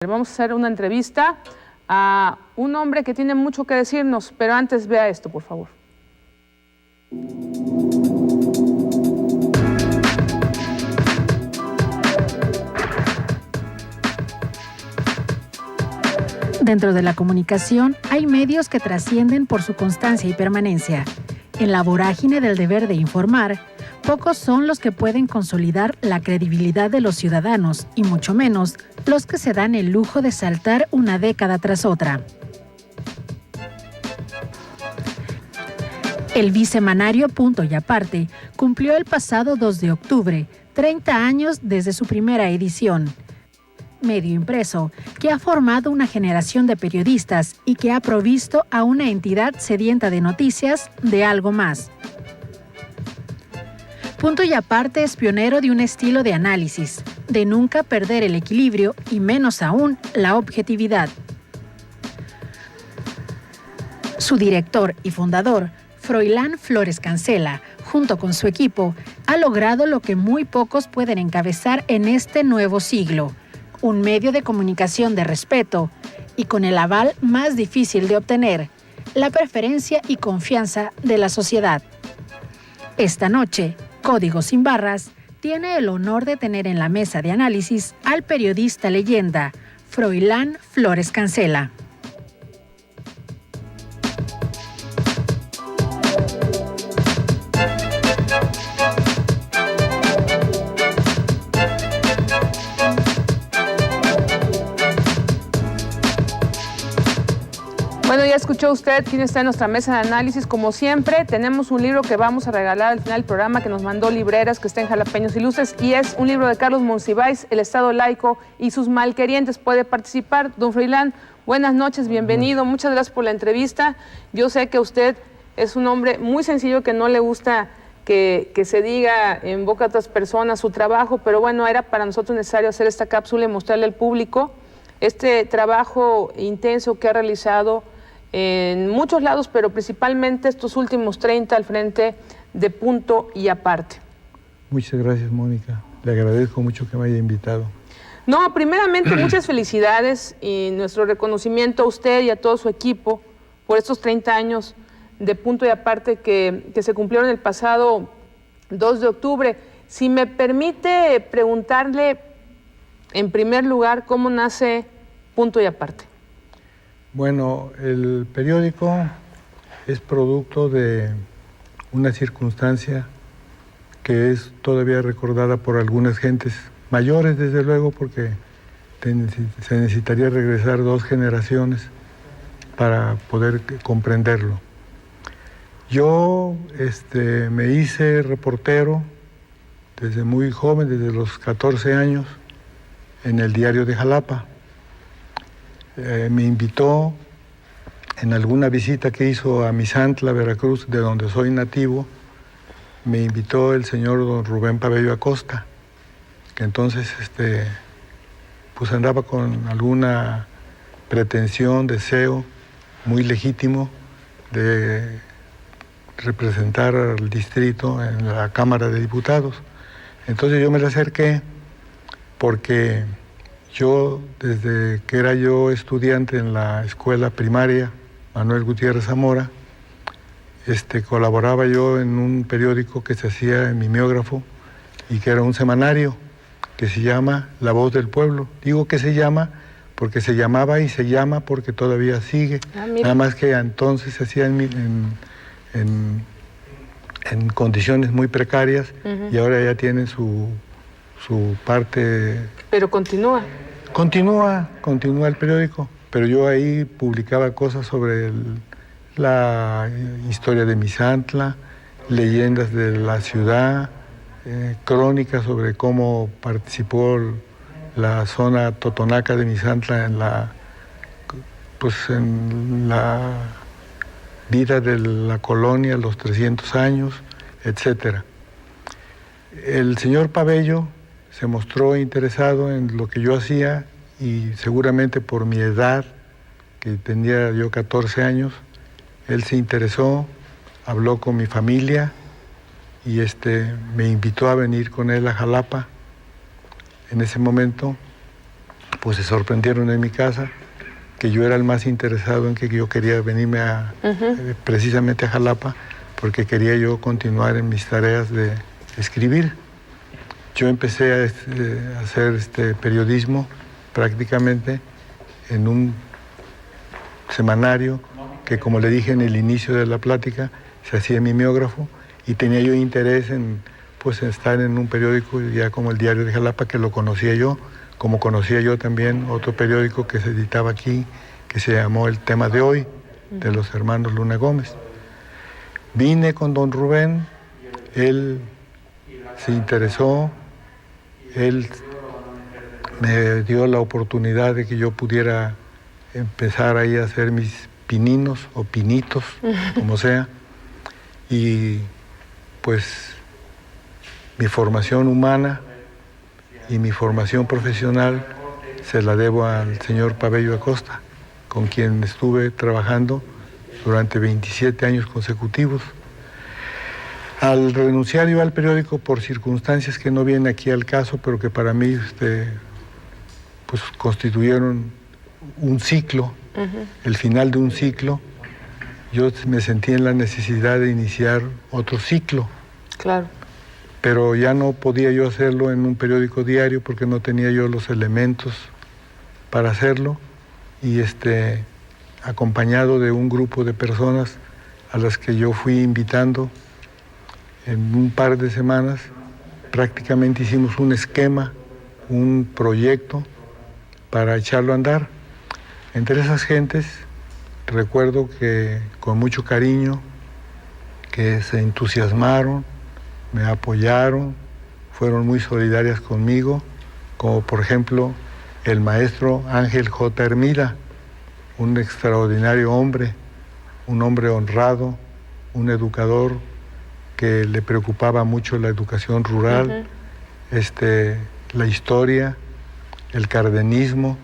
Vamos a hacer una entrevista a un hombre que tiene mucho que decirnos, pero antes vea esto, por favor. Dentro de la comunicación hay medios que trascienden por su constancia y permanencia. En la vorágine del deber de informar, pocos son los que pueden consolidar la credibilidad de los ciudadanos y mucho menos los que se dan el lujo de saltar una década tras otra. El bisemanario Punto y Aparte cumplió el pasado 2 de octubre, 30 años desde su primera edición. Medio impreso que ha formado una generación de periodistas y que ha provisto a una entidad sedienta de noticias de algo más. Punto y Aparte es pionero de un estilo de análisis, de nunca perder el equilibrio y menos aún la objetividad. Su director y fundador, Froilán Flores Cancela, junto con su equipo, ha logrado lo que muy pocos pueden encabezar en este nuevo siglo: un medio de comunicación de respeto y con el aval más difícil de obtener, la preferencia y confianza de la sociedad. Esta noche, Código sin Barras tiene el honor de tener en la mesa de análisis al periodista leyenda, Froilán Flores Cancela. Bueno, ya escuchó usted quién está en nuestra mesa de análisis. Como siempre, tenemos un libro que vamos a regalar al final del programa que nos mandó Libreras, que está en Jalapeños Ilustres, y es un libro de Carlos Monsiváis, El Estado Laico y sus malquerientes. Puede participar. Don Froilán, buenas noches, bienvenido. Muchas gracias por la entrevista. Yo sé que usted es un hombre muy sencillo, que no le gusta que se diga en boca de otras personas su trabajo, pero bueno, era para nosotros necesario hacer esta cápsula y mostrarle al público este trabajo intenso que ha realizado en muchos lados, pero principalmente estos últimos 30 al frente de Punto y Aparte. Muchas gracias, Mónica. Le agradezco mucho que me haya invitado. No, primeramente, muchas felicidades y nuestro reconocimiento a usted y a todo su equipo por estos 30 años de Punto y Aparte que se cumplieron el pasado 2 de octubre. Si me permite preguntarle, en primer lugar, ¿cómo nace Punto y Aparte? Bueno, el periódico es producto de una circunstancia que es todavía recordada por algunas gentes mayores, desde luego, porque se necesitaría regresar 2 generaciones para poder comprenderlo. Yo me hice reportero desde muy joven, desde los 14 años, en el Diario de Jalapa. Me invitó en alguna visita que hizo a Misantla, Veracruz, de donde soy nativo, me invitó el señor don Rubén Pabello Acosta, que entonces pues andaba con alguna pretensión, deseo muy legítimo de representar al distrito en la Cámara de Diputados. Entonces yo me le acerqué porque yo, desde que era yo estudiante en la escuela primaria Manuel Gutiérrez Zamora, colaboraba yo en un periódico que se hacía en mimeógrafo y que era un semanario que se llama La Voz del Pueblo. Digo que se llama porque se llamaba y se llama porque todavía sigue. Nada más que entonces se hacía en condiciones muy precarias y ahora ya tiene su parte. Pero continúa. Continúa el periódico, pero yo ahí publicaba cosas sobre la historia de Misantla, leyendas de la ciudad, crónicas sobre cómo participó la zona totonaca de Misantla en la vida de la colonia, los 300 años, etc. El señor Pabello se mostró interesado en lo que yo hacía y seguramente por mi edad, que tenía yo 14 años, él se interesó, habló con mi familia y me invitó a venir con él a Jalapa. En ese momento pues se sorprendieron en mi casa que yo era el más interesado en que yo quería venirme precisamente a Jalapa, porque quería yo continuar en mis tareas de escribir. Yo empecé a hacer periodismo prácticamente en un semanario que, como le dije en el inicio de la plática, se hacía mimeógrafo, y tenía yo interés en pues estar en un periódico ya como el Diario de Jalapa, que lo conocía yo, como conocía yo también otro periódico que se editaba aquí, que se llamó El Tema de Hoy, de los hermanos Luna Gómez. Vine con don Rubén, él se interesó, él me dio la oportunidad de que yo pudiera empezar ahí a hacer mis pininos o pinitos, como sea, y pues mi formación humana y mi formación profesional se la debo al señor Pabello Acosta, con quien estuve trabajando durante 27 años consecutivos. Al renunciar yo al periódico por circunstancias que no vienen aquí al caso, pero que para mí pues constituyeron un ciclo, el final de un ciclo, yo me sentí en la necesidad de iniciar otro ciclo. Claro. Pero ya no podía yo hacerlo en un periódico diario porque no tenía yo los elementos para hacerlo, y acompañado de un grupo de personas a las que yo fui invitando en un par de semanas, prácticamente hicimos un esquema, un proyecto para echarlo a andar. Entre esas gentes recuerdo que con mucho cariño, que se entusiasmaron, me apoyaron, fueron muy solidarias conmigo, como por ejemplo el maestro Ángel J. Hermida, un extraordinario hombre, un hombre honrado, un educador que le preocupaba mucho la educación rural, la historia, el cardenismo,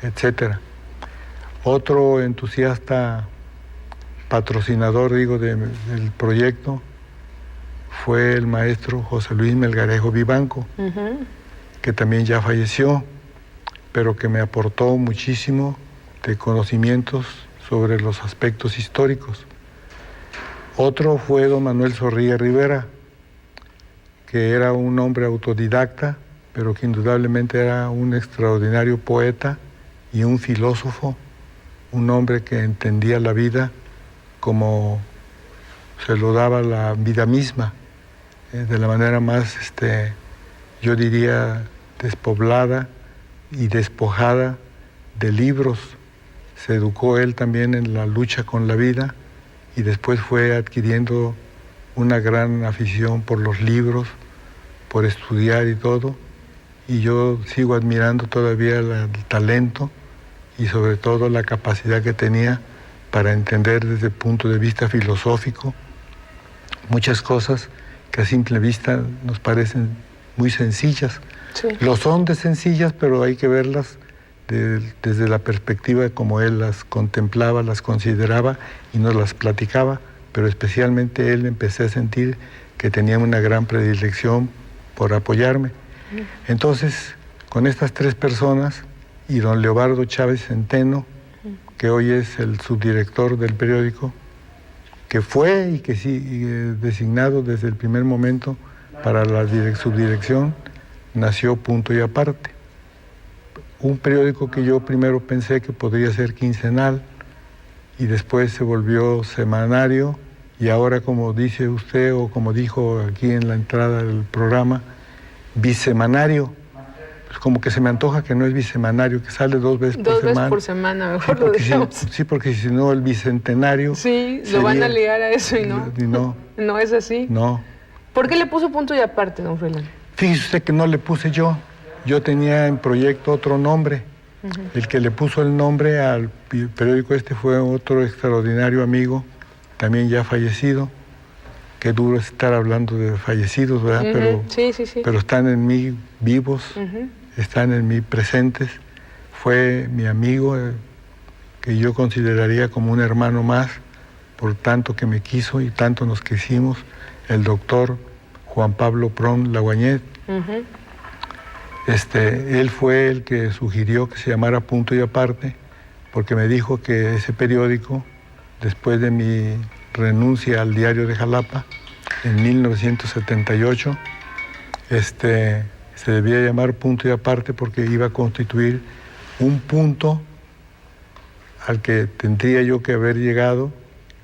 etcétera. Otro entusiasta patrocinador, del proyecto fue el maestro José Luis Melgarejo Vivanco, que también ya falleció, pero que me aportó muchísimo de conocimientos sobre los aspectos históricos. Otro fue don Manuel Zorrilla Rivera, que era un hombre autodidacta, pero que indudablemente era un extraordinario poeta y un filósofo, un hombre que entendía la vida como se lo daba la vida misma, de la manera más, yo diría, despoblada y despojada de libros. Se educó él también en la lucha con la vida y después fue adquiriendo una gran afición por los libros, por estudiar y todo. Y yo sigo admirando todavía el talento y sobre todo la capacidad que tenía para entender desde el punto de vista filosófico muchas cosas que a simple vista nos parecen muy sencillas. Sí. Lo son de sencillas, pero hay que verlas desde la perspectiva de cómo él las contemplaba, las consideraba y nos las platicaba, pero especialmente él empecé a sentir que tenía una gran predilección por apoyarme. Entonces, con estas tres personas y don Leobardo Chávez Centeno, que hoy es el subdirector del periódico, que fue y que sí designado desde el primer momento para la subdirección, nació Punto y Aparte. Un periódico que yo primero pensé que podría ser quincenal y después se volvió semanario y ahora, como dice usted o como dijo aquí en la entrada del programa, bisemanario. Pues como que se me antoja que no es bisemanario, que sale dos veces por semana. 2 veces por semana, mejor lo dejamos. Sí, porque si no el bicentenario... Sí, lo van a ligar a eso y no. Y no. No es así. No. ¿Por qué le puso Punto y Aparte, don Froilán? Fíjese usted que no le puse yo. Yo tenía en proyecto otro nombre. El que le puso el nombre al periódico fue otro extraordinario amigo, también ya fallecido. Qué duro es estar hablando de fallecidos, ¿verdad? Pero, sí. Pero están en mí vivos, están en mí presentes. Fue mi amigo, que yo consideraría como un hermano más, por tanto que me quiso y tanto nos quisimos, el doctor Juan Pablo Pron Laguañet. Él fue el que sugirió que se llamara Punto y Aparte, porque me dijo que ese periódico, después de mi renuncia al Diario de Jalapa, en 1978, se debía llamar Punto y Aparte porque iba a constituir un punto al que tendría yo que haber llegado,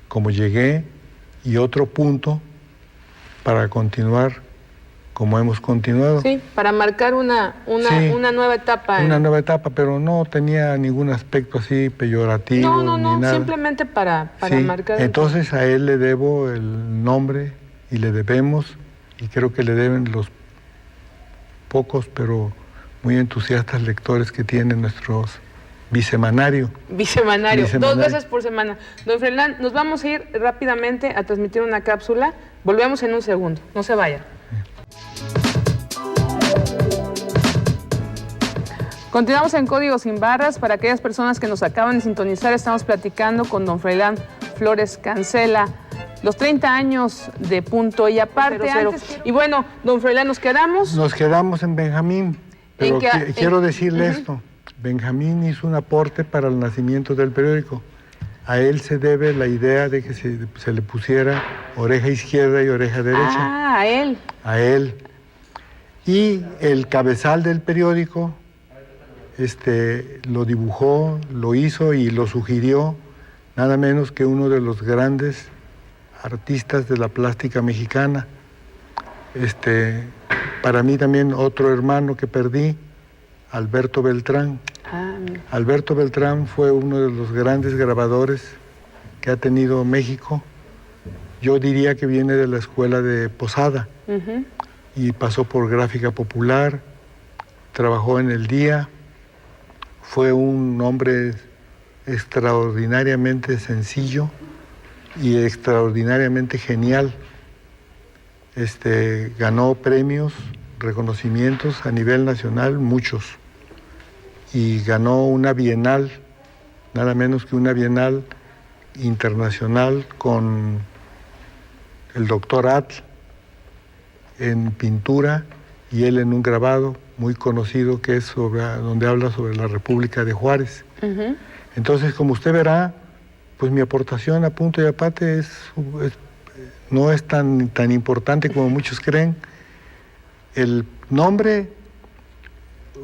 como llegué, y otro punto para continuar como hemos continuado. Sí, para marcar una nueva etapa. Una nueva etapa, pero no tenía ningún aspecto así peyorativo. No, ni nada. simplemente para Sí, marcar. entonces a él le debo el nombre y le debemos, y creo que le deben los pocos pero muy entusiastas lectores que tienen nuestros bisemanario. Bisemanario, 2 veces por semana. Don Froilán, nos vamos a ir rápidamente a transmitir una cápsula. Volvemos en un segundo, no se vayan. Continuamos en Código Sin Barras. Para aquellas personas que nos acaban de sintonizar, estamos platicando con don Froilán Flores Cancela, los 30 años de Punto y Aparte. Y bueno, don Froilán, ¿nos quedamos? Nos quedamos en Benjamín, pero quiero decirle esto. Benjamín hizo un aporte para el nacimiento del periódico. A él se debe la idea de que se le pusiera oreja izquierda y oreja derecha. Ah, a él. A él. Y el cabezal del periódico lo dibujó, lo hizo y lo sugirió nada menos que uno de los grandes artistas de la plástica mexicana. Para mí también otro hermano que perdí, Alberto Beltrán. Alberto Beltrán fue uno de los grandes grabadores que ha tenido México. Yo diría que viene de la escuela de Posada y pasó por Gráfica Popular, trabajó en El Día, fue un hombre extraordinariamente sencillo y extraordinariamente genial. Ganó premios, reconocimientos a nivel nacional, muchos. Y ganó una bienal, nada menos que una bienal internacional con el doctor Atl en pintura y él en un grabado muy conocido que es donde habla sobre la República de Juárez. Entonces, como usted verá, pues mi aportación a Punto y Aparte no es tan importante como muchos creen. El nombre,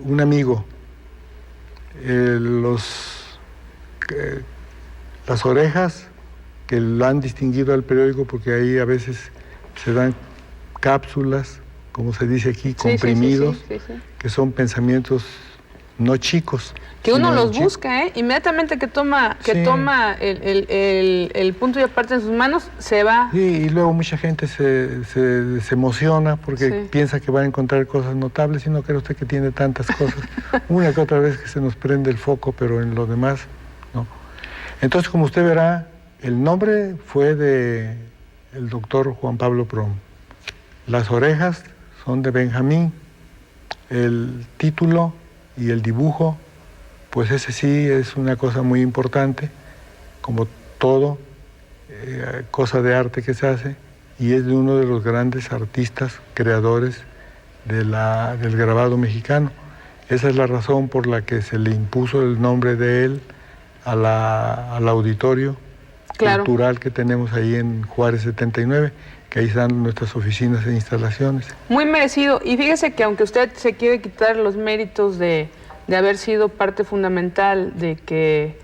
un amigo. Las orejas, que lo han distinguido al periódico porque ahí a veces se dan cápsulas, como se dice aquí, comprimidos, que son pensamientos no chicos. Que uno los busca, inmediatamente que toma el Punto y Aparte en sus manos, se va. Sí, y luego mucha gente se emociona porque piensa que va a encontrar cosas notables y no cree usted que tiene tantas cosas. Una que otra vez que se nos prende el foco, pero en lo demás, no. Entonces, como usted verá, el nombre fue de el doctor Juan Pablo Prom. Las orejas son de Benjamín. El título y el dibujo, pues ese sí es una cosa muy importante, como todo, cosa de arte que se hace, y es de uno de los grandes artistas, creadores del grabado mexicano. Esa es la razón por la que se le impuso el nombre de él al auditorio cultural que tenemos ahí en Juárez 79, que ahí están nuestras oficinas e instalaciones. Muy merecido. Y fíjese que aunque usted se quiere quitar los méritos de haber sido parte fundamental de que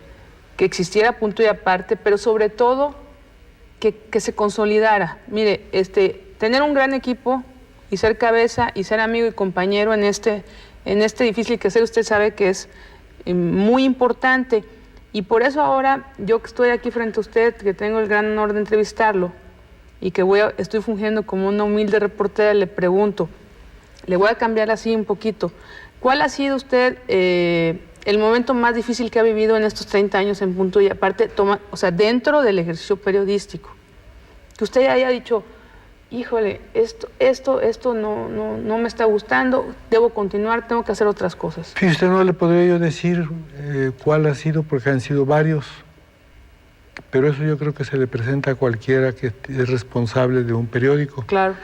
existiera Punto y Aparte, pero sobre todo que se consolidara. Mire, tener un gran equipo y ser cabeza y ser amigo y compañero en este difícil quehacer, usted sabe que es muy importante. Y por eso ahora, yo que estoy aquí frente a usted, que tengo el gran honor de entrevistarlo y que estoy fungiendo como una humilde reportera, le pregunto, le voy a cambiar así un poquito. ¿Cuál ha sido usted el momento más difícil que ha vivido en estos 30 años en Punto y Aparte, dentro del ejercicio periodístico? Que usted haya dicho, híjole, esto no me está gustando, debo continuar, tengo que hacer otras cosas. Sí, usted no le podría yo decir cuál ha sido, porque han sido varios, pero eso yo creo que se le presenta a cualquiera que es responsable de un periódico. Claro.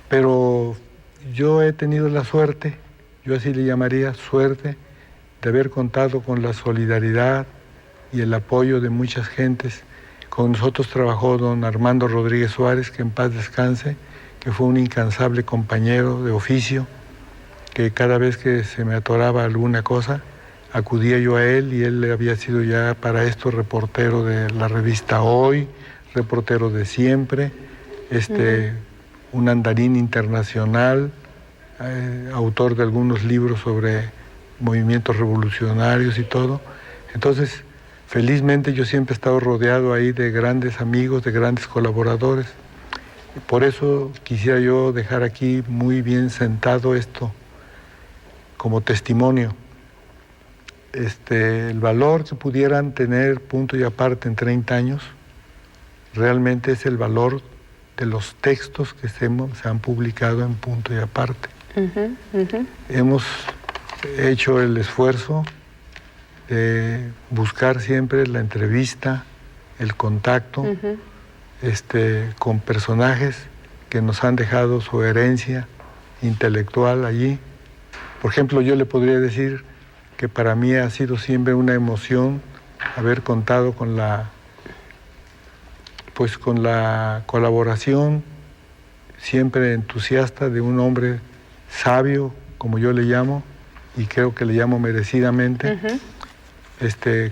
Pero yo he tenido la suerte, yo así le llamaría, suerte de haber contado con la solidaridad y el apoyo de muchas gentes. Con nosotros trabajó don Armando Rodríguez Suárez, que en paz descanse, que fue un incansable compañero de oficio, que cada vez que se me atoraba alguna cosa, acudía yo a él, y él había sido ya para esto reportero de la revista Hoy, reportero de Siempre, un andarín internacional, autor de algunos libros sobre movimientos revolucionarios y todo. Entonces, felizmente yo siempre he estado rodeado ahí de grandes amigos, de grandes colaboradores. Por eso quisiera yo dejar aquí muy bien sentado esto como testimonio. El valor que pudieran tener Punto y Aparte en 30 años realmente es el valor de los textos que se han publicado en Punto y Aparte. Hemos hecho el esfuerzo de buscar siempre la entrevista, el contacto con personajes que nos han dejado su herencia intelectual allí. Por ejemplo, yo le podría decir que para mí ha sido siempre una emoción haber contado con la colaboración siempre entusiasta de un hombre sabio, como yo le llamo, y creo que le llamo merecidamente,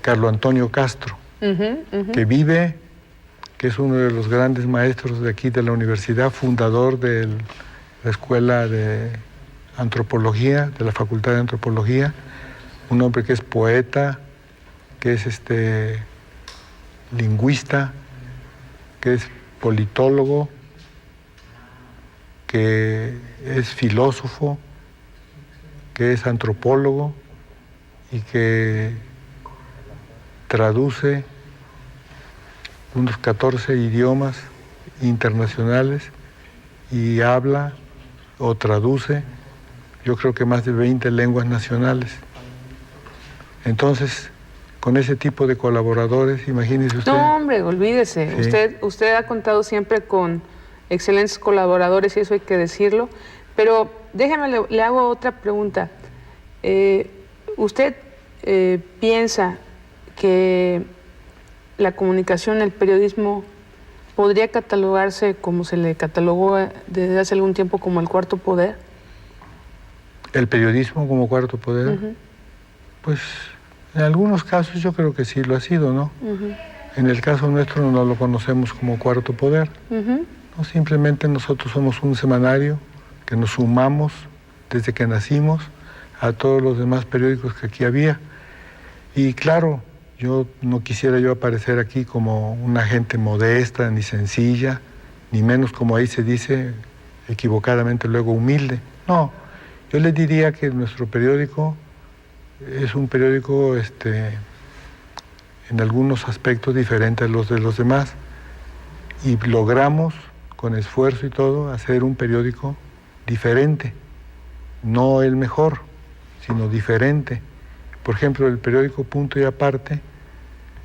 Carlo Antonio Castro, que vive, que es uno de los grandes maestros de aquí de la universidad, fundador de la Escuela de Antropología, de la Facultad de Antropología, un hombre que es poeta, que es lingüista, que es politólogo, que es filósofo, que es antropólogo y que traduce unos 14 idiomas internacionales y habla o traduce, yo creo que más de 20 lenguas nacionales. Entonces, con ese tipo de colaboradores, imagínese usted. No, hombre, olvídese. Sí. Usted ha contado siempre con excelentes colaboradores, y eso hay que decirlo. Pero déjeme, le hago otra pregunta. ¿Usted piensa que la comunicación, el periodismo, podría catalogarse como se le catalogó desde hace algún tiempo como el cuarto poder? ¿El periodismo como cuarto poder? Pues en algunos casos yo creo que sí lo ha sido, ¿no? En el caso nuestro no lo conocemos como cuarto poder. No, simplemente nosotros somos un semanario que nos sumamos desde que nacimos a todos los demás periódicos que aquí había. Y claro, yo no quisiera yo aparecer aquí como una gente modesta, ni sencilla, ni menos, como ahí se dice equivocadamente luego, humilde. No, yo les diría que nuestro periódico es un periódico en algunos aspectos diferentes a los de los demás, y logramos con esfuerzo y todo hacer un periódico diferente, no el mejor, sino diferente. Por ejemplo, el periódico Punto y Aparte,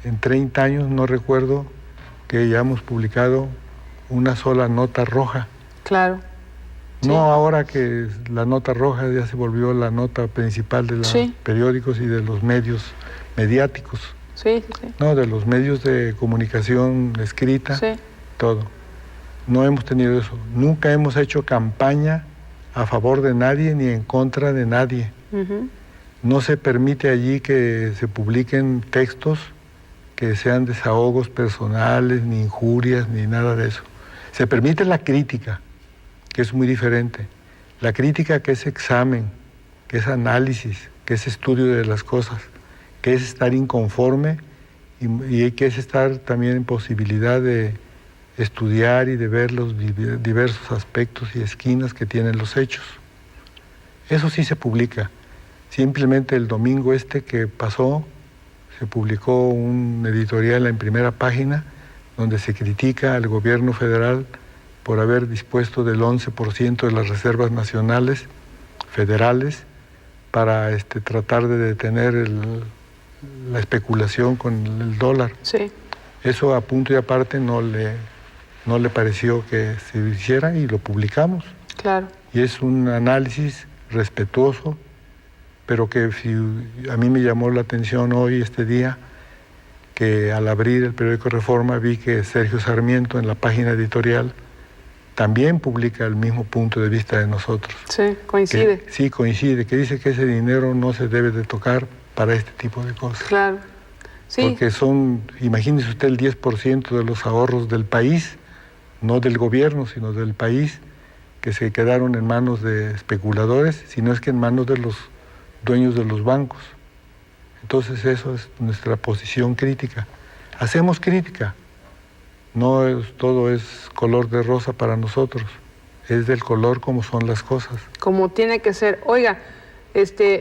en 30 años no recuerdo que hayamos publicado una sola nota roja. Claro. No, sí. Ahora que la nota roja ya se volvió la nota principal de los periódicos y de los medios mediáticos. Sí. No, de los medios de comunicación escrita, todo. No hemos tenido eso. Nunca hemos hecho campaña a favor de nadie ni en contra de nadie. No se permite allí que se publiquen textos que sean desahogos personales, ni injurias, ni nada de eso. Se permite la crítica, que es muy diferente. La crítica, que es examen, que es análisis, que es estudio de las cosas, que es estar inconforme y que es estar también en posibilidad de estudiar y de ver los diversos aspectos y esquinas que tienen los hechos. Eso sí se publica. Simplemente el domingo que pasó, se publicó un editorial en primera página donde se critica al gobierno federal por haber dispuesto del 11% de las reservas nacionales federales para tratar de detener la especulación con el dólar. Sí. Eso a Punto y Aparte no le pareció que se hiciera y lo publicamos. Claro. Y es un análisis respetuoso pero que si a mí me llamó la atención hoy, este día, que al abrir el periódico Reforma vi que Sergio Sarmiento en la página editorial también publica el mismo punto de vista de nosotros. Sí, coincide. Sí, coincide, que dice que ese dinero no se debe de tocar para este tipo de cosas. Claro, sí. Porque son, imagínese usted, el 10% de los ahorros del país, no del gobierno, sino del país, que se quedaron en manos de especuladores, sino es que en manos de los dueños de los bancos. Entonces eso es nuestra posición crítica. Hacemos crítica. No todo es color de rosa para nosotros. Es del color como son las cosas. Como tiene que ser. Oiga,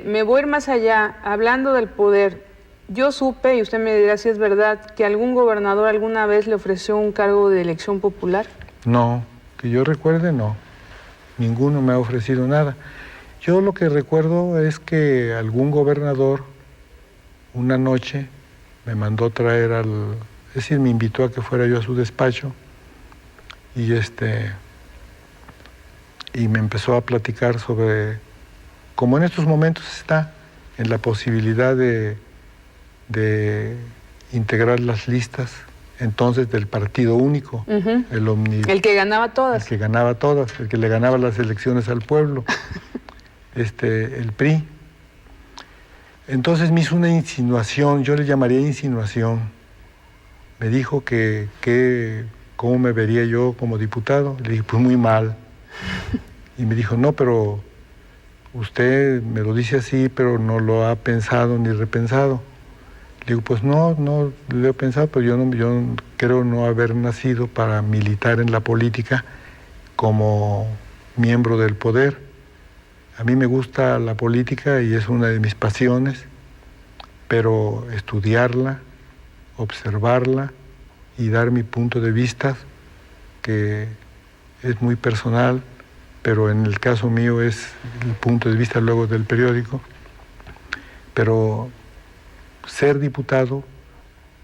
me voy a ir más allá. Hablando del poder, yo supe, y usted me dirá si es verdad, que algún gobernador alguna vez le ofreció un cargo de elección popular. No, que yo recuerde, no. Ninguno me ha ofrecido nada. Yo lo que recuerdo es que algún gobernador una noche me mandó traer es decir, me invitó a que fuera yo a su despacho y me empezó a platicar sobre cómo en estos momentos está en la posibilidad de integrar las listas entonces del partido único, el que ganaba todas. El que ganaba todas, el que le ganaba las elecciones al pueblo, el PRI. Entonces me hizo una insinuación, yo le llamaría insinuación. Me dijo cómo me vería yo como diputado. Le dije, pues muy mal. Y me dijo, no, pero usted me lo dice así, pero no lo ha pensado ni repensado. Le digo, pues no lo he pensado, pero yo creo no haber nacido para militar en la política como miembro del poder. A mí me gusta la política y es una de mis pasiones, pero estudiarla, observarla y dar mi punto de vista, que es muy personal, pero en el caso mío es el punto de vista luego del periódico, pero ser diputado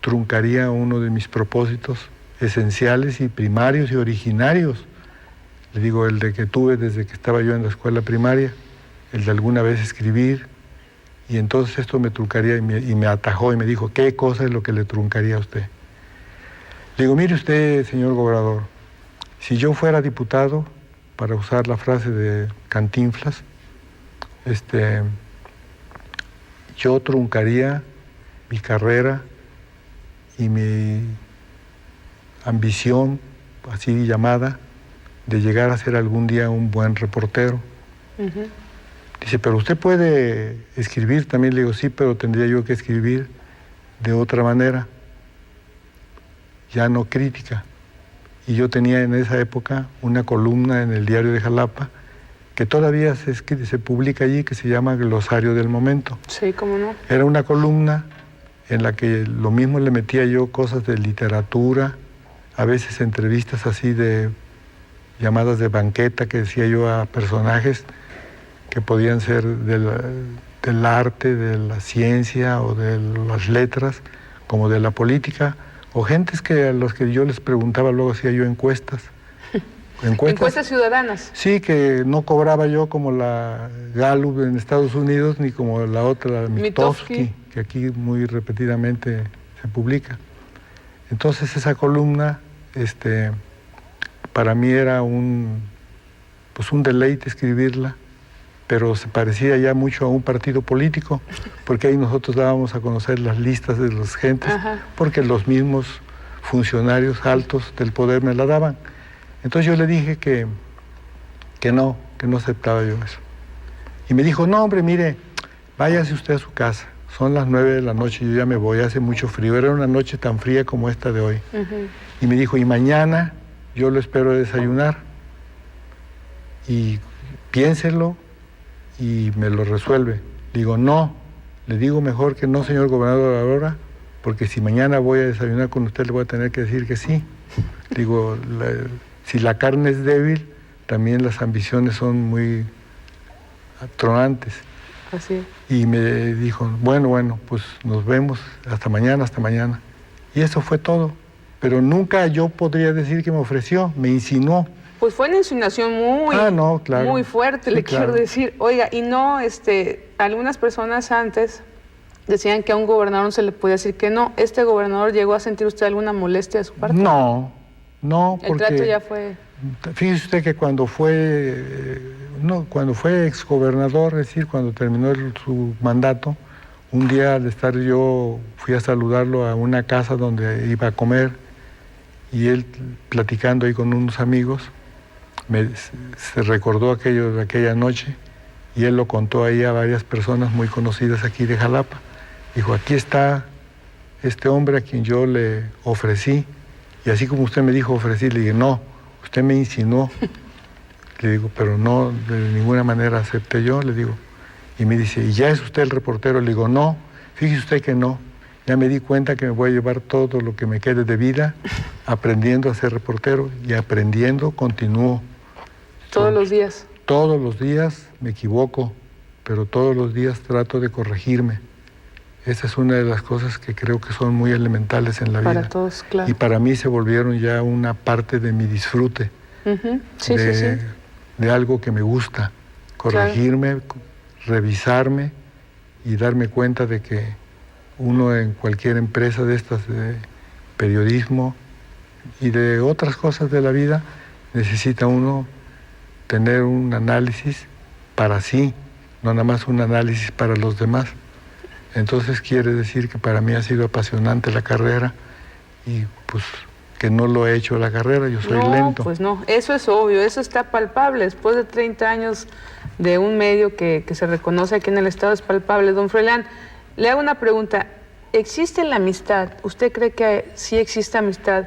truncaría uno de mis propósitos esenciales y primarios y originarios. Le digo, el de que tuve desde que estaba yo en la escuela primaria, el de alguna vez escribir, y entonces esto me truncaría y me atajó y me dijo, ¿qué cosa es lo que le truncaría a usted? Le digo, mire usted, señor gobernador, si yo fuera diputado, para usar la frase de Cantinflas, yo truncaría mi carrera y mi ambición, así llamada, de llegar a ser algún día un buen reportero. Dice, pero usted puede escribir también. Le digo, sí, pero tendría yo que escribir de otra manera, ya no crítica. Y yo tenía en esa época una columna en el Diario de Jalapa, que todavía se publica allí, que se llama Glosario del Momento. Sí, cómo no. Era una columna en la que lo mismo le metía yo cosas de literatura, a veces entrevistas así llamadas de banqueta, que decía yo a personajes que podían ser del arte, de la ciencia o de las letras, como de la política, o gentes a los que yo les preguntaba, luego hacía yo encuestas. Encuestas ciudadanas. Sí, que no cobraba yo como la Gallup en Estados Unidos, ni como la otra, Mitofsky, que aquí muy repetidamente se publica. Entonces esa columna, para mí era un deleite escribirla, pero se parecía ya mucho a un partido político, porque ahí nosotros dábamos a conocer las listas de las gentes, porque los mismos funcionarios altos del poder me la daban. Entonces yo le dije que no aceptaba yo eso. Y me dijo, no hombre, mire, váyase usted a su casa, son las 9 de la noche, yo ya me voy, hace mucho frío, era una noche tan fría como esta de hoy. Y me dijo, y mañana yo lo espero a desayunar, y piénselo, y me lo resuelve. Digo, no, le digo mejor que no, señor gobernador, ahora, porque si mañana voy a desayunar con usted, le voy a tener que decir que sí. Digo, si la carne es débil, también las ambiciones son muy tronantes. Así. Y me dijo, bueno, pues nos vemos, hasta mañana. Y eso fue todo. Pero nunca yo podría decir que me ofreció, me insinuó. Pues fue una insinuación muy, no, claro. muy fuerte, Sí, le claro. quiero decir. Oiga, y no, algunas personas antes decían que a un gobernador no se le podía decir que no. ¿Este gobernador llegó a sentir usted alguna molestia de su parte? No, El porque... trato ya fue... Fíjese usted que cuando fue exgobernador, es decir, cuando terminó su mandato, un día al estar yo, fui a saludarlo a una casa donde iba a comer y él platicando ahí con unos amigos, se recordó aquello de aquella noche y él lo contó ahí a varias personas muy conocidas aquí de Jalapa. Dijo, aquí está este hombre a quien yo le ofrecí, y así como usted me dijo ofrecí, le dije, no, usted me insinuó. Le digo, pero no, de ninguna manera acepté yo, le digo. Y me dice, ¿y ya es usted el reportero? Le digo, no, fíjese usted que no. Ya me di cuenta que me voy a llevar todo lo que me quede de vida aprendiendo a ser reportero, y aprendiendo continúo. Todos los días. Todos los días me equivoco, pero todos los días trato de corregirme. Esa es una de las cosas que creo que son muy elementales en la vida. Para todos, claro. Y para mí se volvieron ya una parte de mi disfrute. Sí. De algo que me gusta. Corregirme, revisarme y darme cuenta de que uno en cualquier empresa de estas de periodismo y de otras cosas de la vida necesita uno tener un análisis para sí, no nada más un análisis para los demás. Entonces quiere decir que para mí ha sido apasionante la carrera y pues que no lo he hecho la carrera, yo soy lento. Pues no, eso es obvio, eso está palpable. Después de 30 años de un medio que se reconoce aquí en el Estado es palpable. Don Froilán, le hago una pregunta. ¿Existe la amistad? ¿Usted cree que sí existe amistad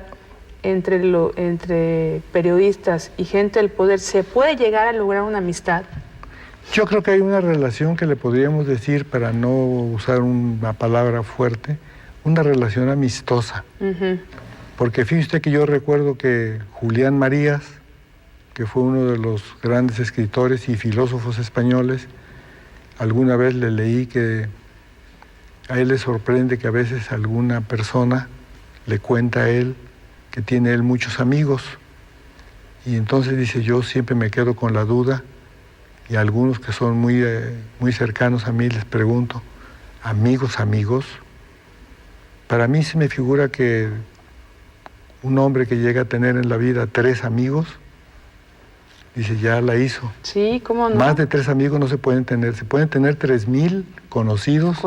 entre periodistas y gente del poder? ¿Se puede llegar a lograr una amistad? Yo creo que hay una relación que le podríamos decir, para no usar una palabra fuerte, una relación amistosa. Porque fíjate que yo recuerdo que Julián Marías, que fue uno de los grandes escritores y filósofos españoles, alguna vez le leí que a él le sorprende que a veces alguna persona le cuenta a él que tiene él muchos amigos. Y entonces dice, yo siempre me quedo con la duda, y a algunos que son muy cercanos a mí les pregunto, amigos? Para mí se me figura que un hombre que llega a tener en la vida 3 amigos, dice, ya la hizo. Sí, ¿cómo no? Más de 3 amigos no se pueden tener, se pueden tener 3000 conocidos,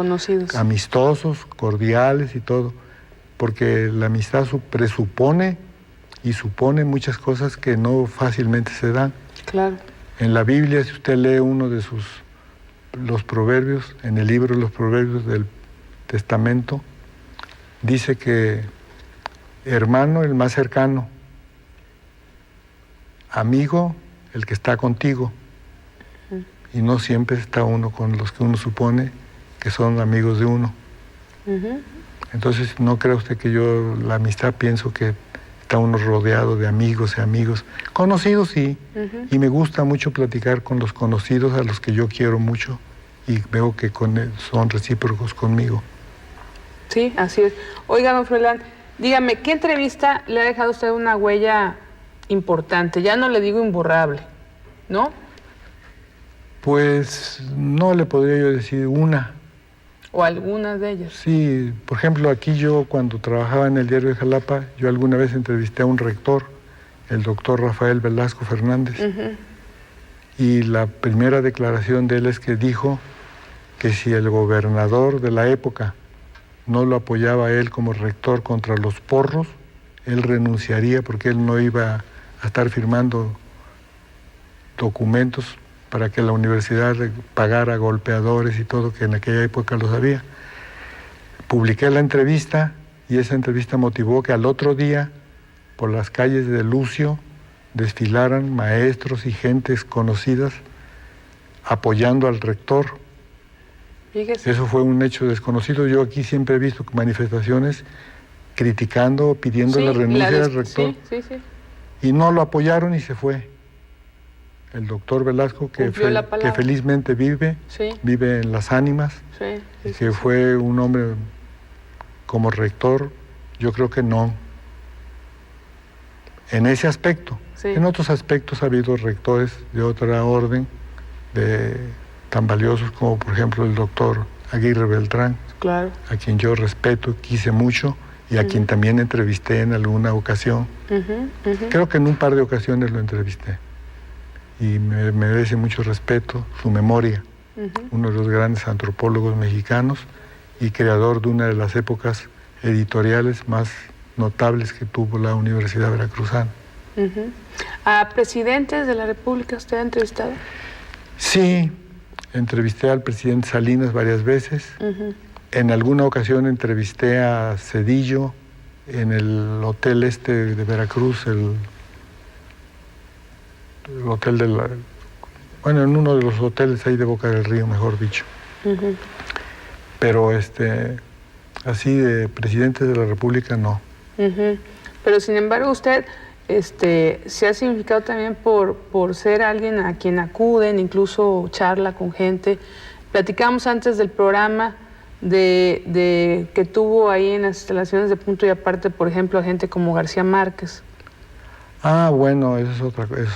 amistosos, cordiales y todo, porque la amistad presupone y supone muchas cosas que no fácilmente se dan. Claro. En la Biblia, si usted lee uno de los proverbios, en el libro de los proverbios del Testamento, dice que hermano, el más cercano, amigo, el que está contigo, y no siempre está uno con los que uno supone que son amigos de uno. Entonces, no crea usted que yo, la amistad, pienso que está uno rodeado de amigos y amigos. Conocidos sí, y me gusta mucho platicar con los conocidos a los que yo quiero mucho y veo que son recíprocos conmigo. Sí, así es. Oiga, don Froilán, dígame, ¿qué entrevista le ha dejado a usted una huella importante? Ya no le digo imborrable, ¿no? Pues no le podría yo decir una. ¿O algunas de ellas? Sí, por ejemplo, aquí yo cuando trabajaba en el Diario de Jalapa, yo alguna vez entrevisté a un rector, el doctor Rafael Velasco Fernández, y la primera declaración de él es que dijo que si el gobernador de la época no lo apoyaba a él como rector contra los porros, él renunciaría porque él no iba a estar firmando documentos para que la universidad pagara golpeadores y todo, que en aquella época los había. Publiqué la entrevista y esa entrevista motivó que al otro día, por las calles de Lucio, desfilaran maestros y gentes conocidas apoyando al rector. Fíjese. Eso fue un hecho desconocido. Yo aquí siempre he visto manifestaciones criticando, pidiendo la renuncia del rector. Sí. Y no lo apoyaron y se fue. El doctor Velasco, que felizmente vive en las ánimas, que fue un hombre como rector, yo creo que no. en ese aspecto. Sí. En otros aspectos ha habido rectores de otra orden, tan valiosos como por ejemplo el doctor Aguirre Beltrán, Claro. a quien yo respeto, quise mucho y a quien también entrevisté en alguna ocasión. Creo que en un par de ocasiones lo entrevisté y me merece mucho respeto su memoria. Uno de los grandes antropólogos mexicanos y creador de una de las épocas editoriales más notables que tuvo la Universidad Veracruzana. ¿A presidentes de la República usted ha entrevistado? Sí, entrevisté al presidente Salinas varias veces. En alguna ocasión entrevisté a Zedillo en el hotel de Veracruz, el hotel de la... Bueno, en uno de los hoteles ahí de Boca del Río, mejor dicho. Pero así de presidentes de la República, no. Pero sin embargo usted se ha significado también por ser alguien a quien acuden, incluso charla con gente. Platicamos antes del programa de que tuvo ahí en las instalaciones de Punto y Aparte, por ejemplo, a gente como García Márquez. Ah, bueno, eso es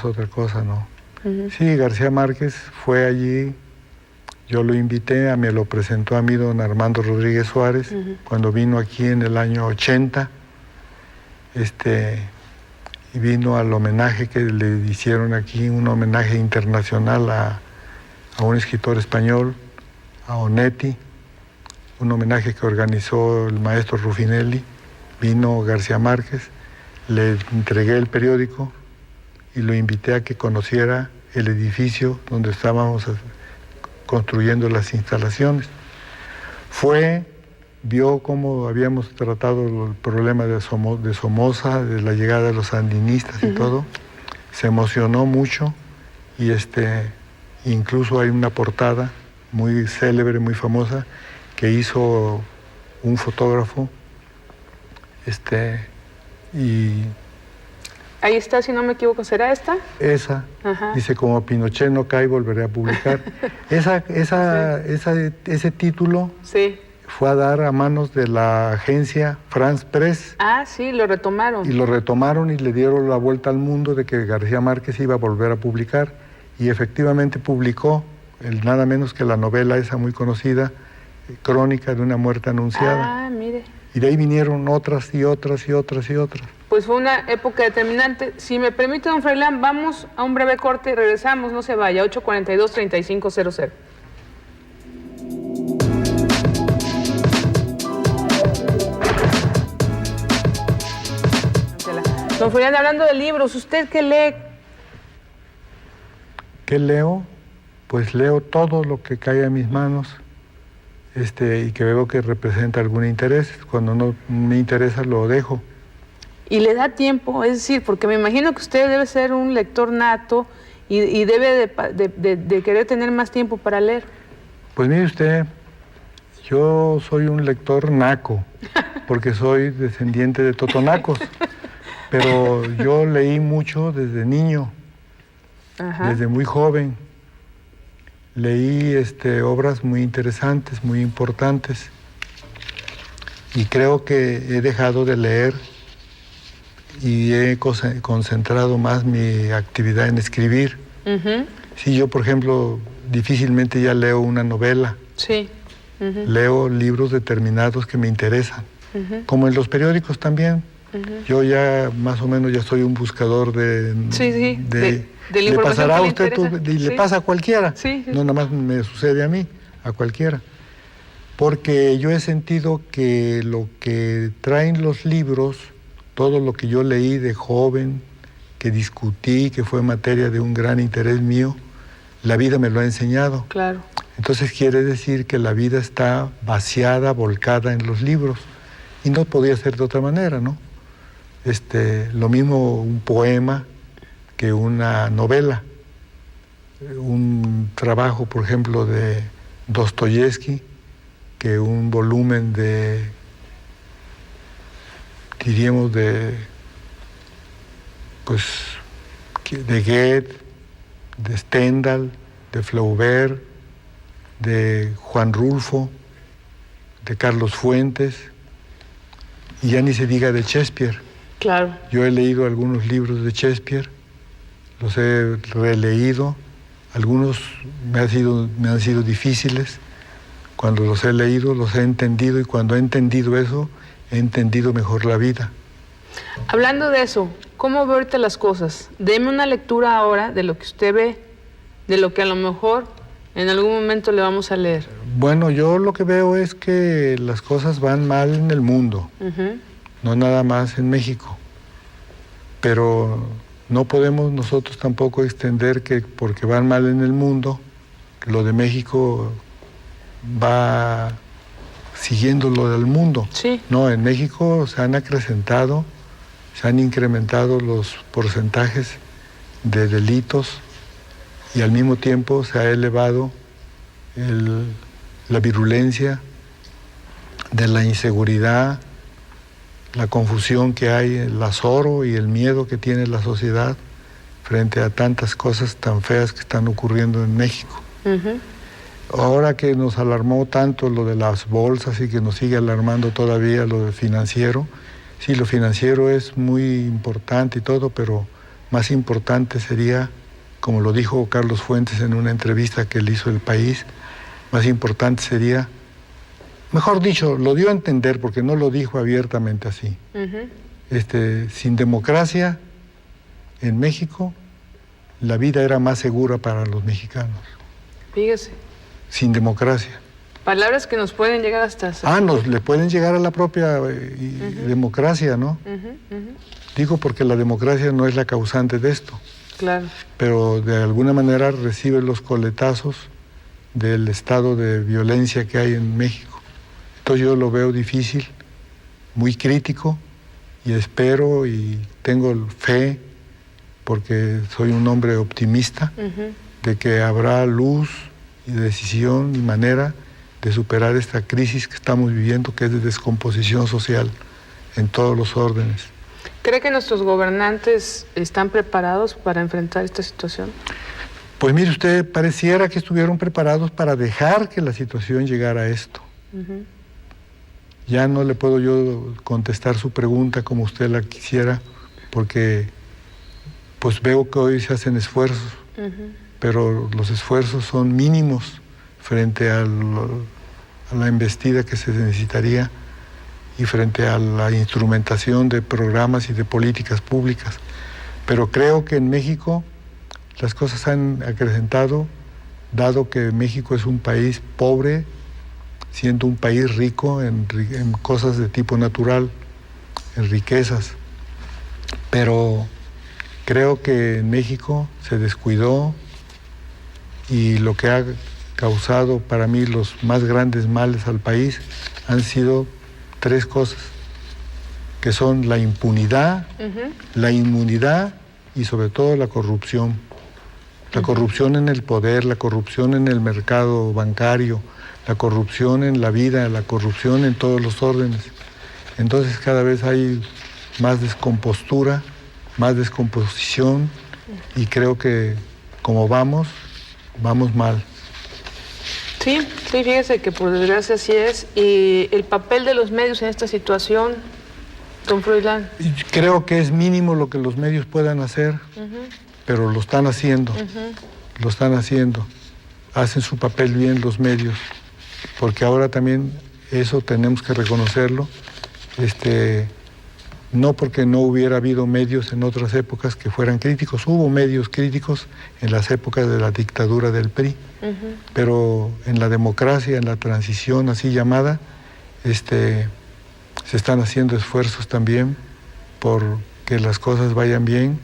otra cosa, ¿no? Sí, García Márquez fue allí, yo lo invité, me lo presentó a mí don Armando Rodríguez Suárez, cuando vino aquí en el año 80, y vino al homenaje que le hicieron aquí, un homenaje internacional a un escritor español, a Onetti, un homenaje que organizó el maestro Rufinelli. Vino García Márquez, le entregué el periódico y lo invité a que conociera el edificio donde estábamos construyendo las instalaciones. Vio cómo habíamos tratado el problema de Somoza, de la llegada de los sandinistas y todo, se emocionó mucho y incluso hay una portada muy célebre, muy famosa, que hizo un fotógrafo, y... Ahí está, si no me equivoco, ¿será esta? Esa, dice, como Pinochet no cae, volveré a publicar. Ese título sí. Fue a dar a manos de la agencia France Press. Ah, sí, lo retomaron. Y lo retomaron y le dieron la vuelta al mundo de que García Márquez iba a volver a publicar. Y efectivamente publicó nada menos que la novela esa muy conocida, Crónica de una muerte anunciada. Ah, mire. Y de ahí vinieron otras y otras y otras y otras. Pues fue una época determinante. Si me permite, don Froilán, vamos a un breve corte y regresamos. No se vaya, 842-3500. Don Froilán, hablando de libros, ¿usted qué lee? ¿Qué leo? Pues leo todo lo que cae a mis manos. Y que veo que representa algún interés. Cuando no me interesa, lo dejo. ¿Y le da tiempo? Es decir, porque me imagino que usted debe ser un lector nato y debe de querer tener más tiempo para leer. Pues mire usted, yo soy un lector naco, porque soy descendiente de totonacos. Pero yo leí mucho desde niño, desde muy joven. Leí obras muy interesantes, muy importantes, y creo que he dejado de leer y he concentrado más mi actividad en escribir. Sí, yo, por ejemplo, difícilmente ya leo una novela. Sí. Leo libros determinados que me interesan, como en los periódicos también. Yo ya más o menos ya soy un buscador de la le pasará a usted, y le pasa a cualquiera, sí. No nada más me sucede a mí, a cualquiera. Porque yo he sentido que lo que traen los libros, todo lo que yo leí de joven, que discutí, que fue materia de un gran interés mío, la vida me lo ha enseñado. Claro. Entonces quiere decir que la vida está vaciada, volcada en los libros, y no podía ser de otra manera, ¿no? Lo mismo un poema que una novela. Un trabajo, por ejemplo, de Dostoyevsky, que un volumen diríamos de Goethe, de Stendhal, de Flaubert, de Juan Rulfo, de Carlos Fuentes, y ya ni se diga de Shakespeare. Claro. Yo he leído algunos libros de Shakespeare, los he releído, algunos me han sido difíciles. Cuando los he leído, los he entendido, y cuando he entendido eso, he entendido mejor la vida. Hablando de eso, ¿cómo ve ahorita las cosas? Deme una lectura ahora de lo que usted ve, de lo que a lo mejor en algún momento le vamos a leer. Bueno, yo lo que veo es que las cosas van mal en el mundo, no nada más en México. Pero no podemos nosotros tampoco extender que porque van mal en el mundo, que lo de México va siguiendo lo del mundo. Sí. No, en México se han acrecentado, se han incrementado los porcentajes de delitos, y al mismo tiempo se ha elevado la virulencia de la inseguridad, la confusión que hay, el azoro y el miedo que tiene la sociedad frente a tantas cosas tan feas que están ocurriendo en México. Ahora que nos alarmó tanto lo de las bolsas y que nos sigue alarmando todavía lo del financiero, sí, lo financiero es muy importante y todo, pero más importante sería, como lo dijo Carlos Fuentes en una entrevista que le hizo El País, más importante sería, mejor dicho, lo dio a entender porque no lo dijo abiertamente así. Sin democracia en México, la vida era más segura para los mexicanos. Fíjese. Sin democracia. Palabras que nos pueden llegar hasta... Le pueden llegar a la propia democracia, ¿no? Digo porque la democracia no es la causante de esto. Claro. Pero de alguna manera recibe los coletazos del estado de violencia que hay en México. Entonces yo lo veo difícil, muy crítico, y espero y tengo fe, porque soy un hombre optimista, de que habrá luz y decisión y manera de superar esta crisis que estamos viviendo, que es de descomposición social en todos los órdenes. ¿Cree que nuestros gobernantes están preparados para enfrentar esta situación? Pues mire usted, pareciera que estuvieron preparados para dejar que la situación llegara a esto. Ya no le puedo yo contestar su pregunta como usted la quisiera, porque pues veo que hoy se hacen esfuerzos, pero los esfuerzos son mínimos frente a la embestida que se necesitaría y frente a la instrumentación de programas y de políticas públicas. Pero creo que en México las cosas han acrecentado, dado que México es un país pobre, siendo un país rico en cosas de tipo natural, en riquezas. Pero creo que en México se descuidó, y lo que ha causado para mí los más grandes males al país han sido tres cosas, que son la impunidad, la inmunidad y sobre todo la corrupción. La corrupción en el poder, la corrupción en el mercado bancario, la corrupción en la vida, la corrupción en todos los órdenes. Entonces cada vez hay más descompostura, más descomposición, y creo que como vamos mal. Sí, fíjese que por desgracia así es. Y el papel de los medios en esta situación, don Froilán. Creo que es mínimo lo que los medios puedan hacer, pero lo están haciendo, lo están haciendo. Hacen su papel bien los medios, porque ahora también eso tenemos que reconocerlo. No porque no hubiera habido medios en otras épocas que fueran críticos, hubo medios críticos en las épocas de la dictadura del PRI, pero en la democracia, en la transición así llamada, se están haciendo esfuerzos también por que las cosas vayan bien,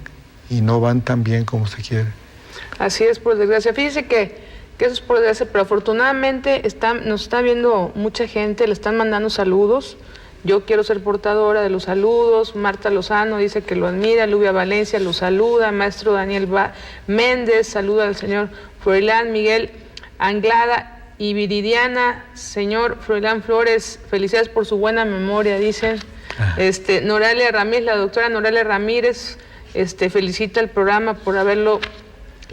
y no van tan bien como se quiere. Así es, por desgracia. Fíjese que eso es por desgracia, pero afortunadamente nos está viendo mucha gente, le están mandando saludos. Yo quiero ser portadora de los saludos. Marta Lozano dice que lo admira, Lubia Valencia lo saluda, maestro Daniel Méndez saluda al señor Froilán, Miguel Anglada y Viridiana, señor Froilán Flores, felicidades por su buena memoria, dicen. Noralia Ramírez, la doctora Noralia Ramírez, felicita el programa por haberlo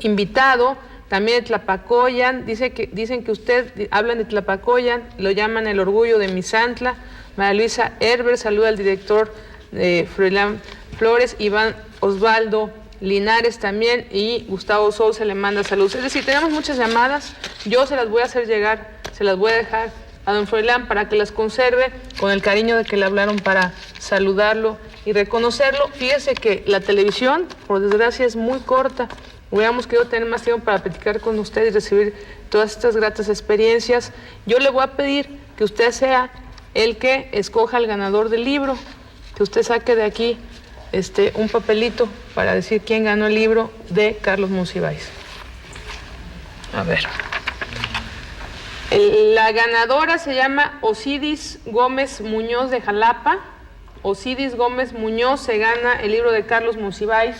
invitado. También de Tlapacoyan, dicen que usted, hablan de Tlapacoyan, lo llaman el orgullo de Misantla. María Luisa Herber saluda al director Froilán Flores, Iván Osvaldo Linares también, y Gustavo Sousa le manda saludos. Es decir, tenemos muchas llamadas, yo se las voy a hacer llegar, se las voy a dejar a don Froilán para que las conserve con el cariño de que le hablaron para saludarlo y reconocerlo. Fíjese que la televisión, por desgracia, es muy corta. Hubiéramos querido tener más tiempo para platicar con usted y recibir todas estas gratas experiencias. Yo le voy a pedir que usted sea el que escoja al ganador del libro, que usted saque de aquí un papelito para decir quién ganó el libro de Carlos Monsiváis. A ver. La ganadora se llama Osidis Gómez Muñoz de Jalapa. Osidis Gómez Muñoz se gana el libro de Carlos Monsiváis,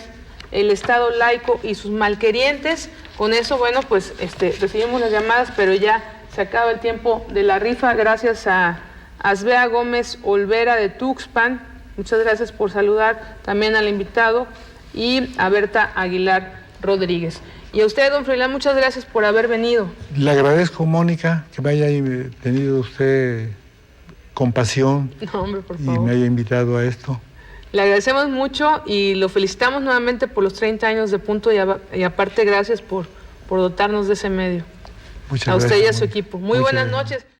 El Estado laico y sus malquerientes. Con eso, bueno, pues recibimos las llamadas, pero ya se acaba el tiempo de la rifa. Gracias a Asbea Gómez Olvera de Tuxpan. Muchas gracias por saludar también al invitado, y a Berta Aguilar Rodríguez. Y a usted, don Froilán, muchas gracias por haber venido. Le agradezco, Mónica, que me haya tenido usted compasión. No, hombre, por y favor. me haya invitado a esto. Le agradecemos mucho y lo felicitamos nuevamente por los 30 años de Punto, y aparte gracias por dotarnos de ese medio. Muchas a usted gracias, y a su Mónica. equipo. Muy Muchas buenas gracias. noches.